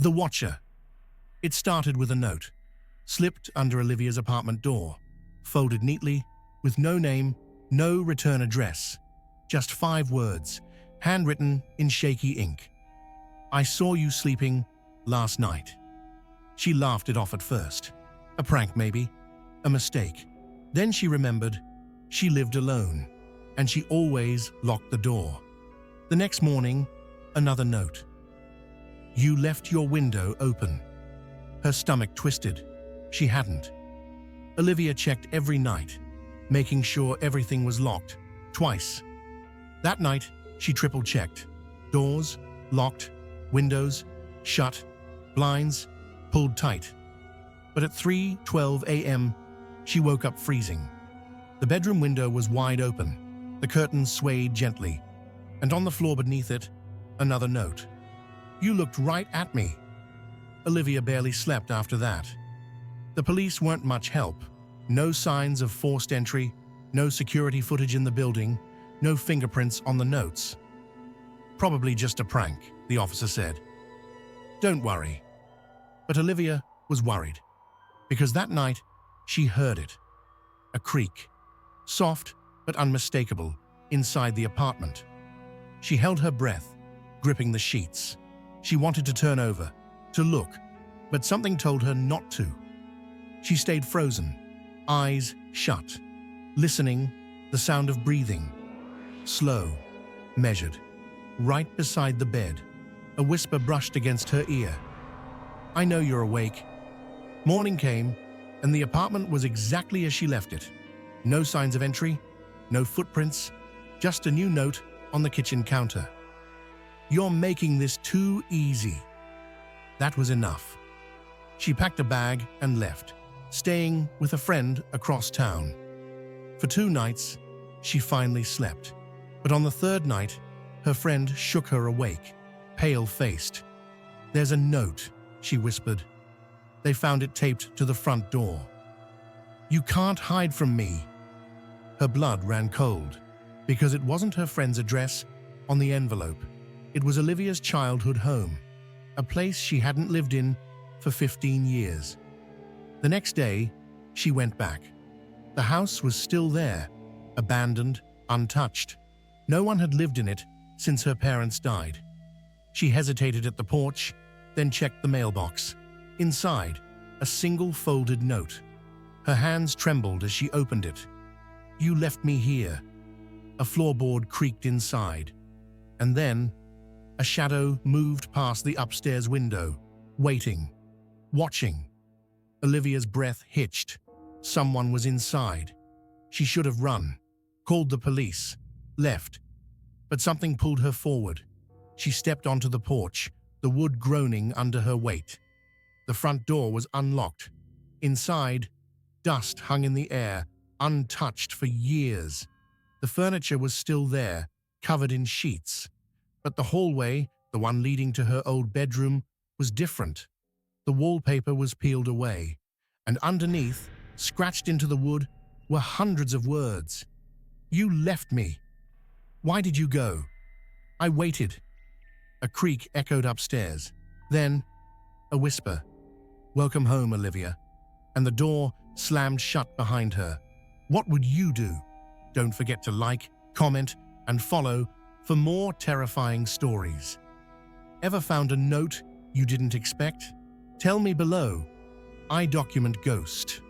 The Watcher. It started with a note, slipped under Olivia's apartment door, folded neatly, with no name, no return address, just 5 words, handwritten in shaky ink. I saw you sleeping last night. She laughed it off at first. A prank maybe, a mistake. Then she remembered she lived alone, and she always locked the door. The next morning, another note. You left your window open. Her stomach twisted. She hadn't. Olivia checked every night, making sure everything was locked, twice. That night, she triple-checked. Doors, locked, windows, shut, blinds, pulled tight. But at 3:12 a.m., she woke up freezing. The bedroom window was wide open. The curtains swayed gently, and on the floor beneath it, another note. You looked right at me. Olivia barely slept after that. The police weren't much help. No signs of forced entry, no security footage in the building, no fingerprints on the notes. Probably just a prank, the officer said. Don't worry. But Olivia was worried, because that night she heard it. A creak, soft but unmistakable, inside the apartment. She held her breath, gripping the sheets. She wanted to turn over, to look, but something told her not to. She stayed frozen, eyes shut, listening, the sound of breathing. Slow, measured, right beside the bed. A whisper brushed against her ear. I know you're awake. Morning came, and the apartment was exactly as she left it. No signs of entry, no footprints, just a new note on the kitchen counter. You're making this too easy. That was enough. She packed a bag and left, staying with a friend across town. For 2 nights, she finally slept. But on the 3rd night, her friend shook her awake, pale-faced. There's a note, she whispered. They found it taped to the front door. You can't hide from me. Her blood ran cold, because it wasn't her friend's address on the envelope. It was Olivia's childhood home, a place she hadn't lived in for 15 years. The next day, she went back. The house was still there, abandoned, untouched. No one had lived in it since her parents died. She hesitated at the porch, then checked the mailbox. Inside, a single folded note. Her hands trembled as she opened it. You left me here. A floorboard creaked inside. And then, a shadow moved past the upstairs window, waiting, watching. Olivia's breath hitched. Someone was inside. She should have run, called the police, left. But something pulled her forward. She stepped onto the porch, the wood groaning under her weight. The front door was unlocked. Inside, dust hung in the air, untouched for years. The furniture was still there, covered in sheets. But the hallway, the one leading to her old bedroom, was different. The wallpaper was peeled away, and underneath, scratched into the wood, were hundreds of words. You left me. Why did you go? I waited. A creak echoed upstairs. Then, a whisper. Welcome home, Olivia. And the door slammed shut behind her. What would you do? Don't forget to like, comment, and follow for more terrifying stories. Ever found a note you didn't expect? Tell me below. I document ghost.